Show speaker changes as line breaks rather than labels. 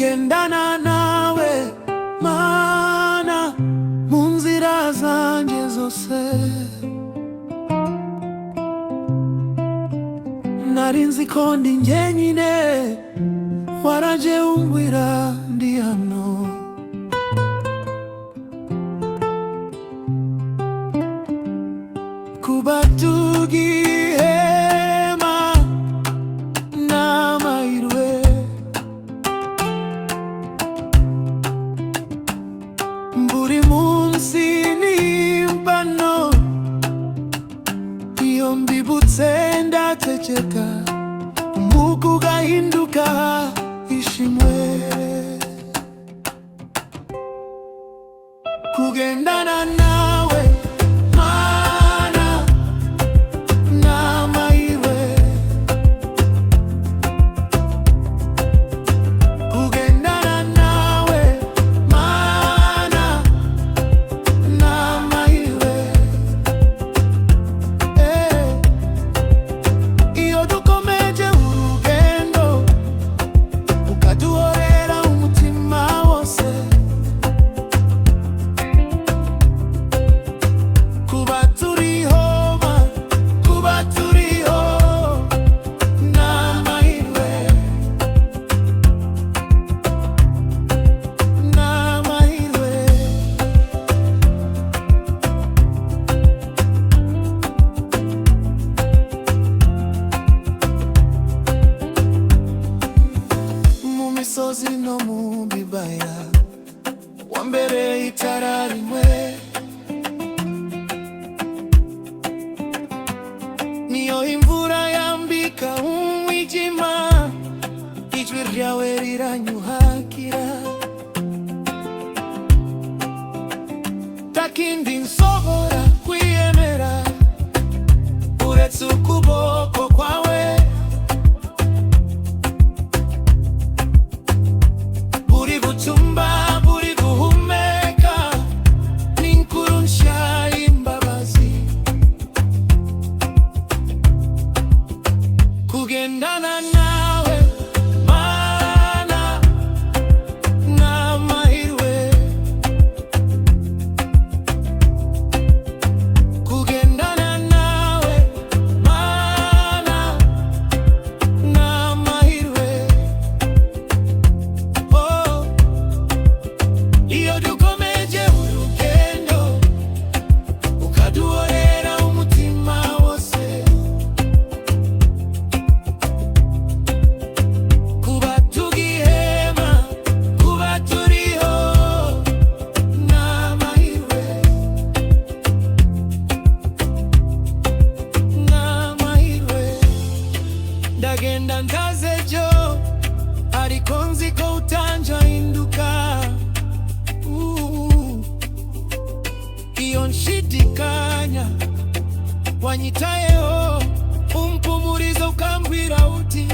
kugendana nawe mana munzira zanje zose. Narinzi ko ndi njyenyine, waraje umbwira ndi hano. Kuba tugihema n'amahirwe, buri munsi ni impano. Iyo mbibutse ndaceceka, umwuka ugahinduka ishimwe. Kugendana nawe mana n'amahirwe, kugendana nawe mana n'amahirwe. Iyo dukomeje urugendo ukaduhorera umutima wose, kuba turiho n'amahirwe, n'amahirwe. Mu misozi no mu bibaya wambereye itara rimwe, niyo imvura yambika umwijima, ijwi ryawe riranyuhagira. Takindi nsobora kwiyemera uretse ukuboko kwawe. Buri gucumba, buri guhumeka, n'inkuru nshya y'imbabazi. Kugendana nawe mana n'amahirwe, kugendana nawe mana n'amahirwe. Oh, iyo dukomeje urugendo ukaduhorera umutima wose, kuba tugihema, kuba turiho n'amahirwe, n'amahirwe. Ndagenda ntazejo ariko nzi ko utanjahinduka. Iyo nshidikanya wanyitayeho, umpumuriza ukambwira uti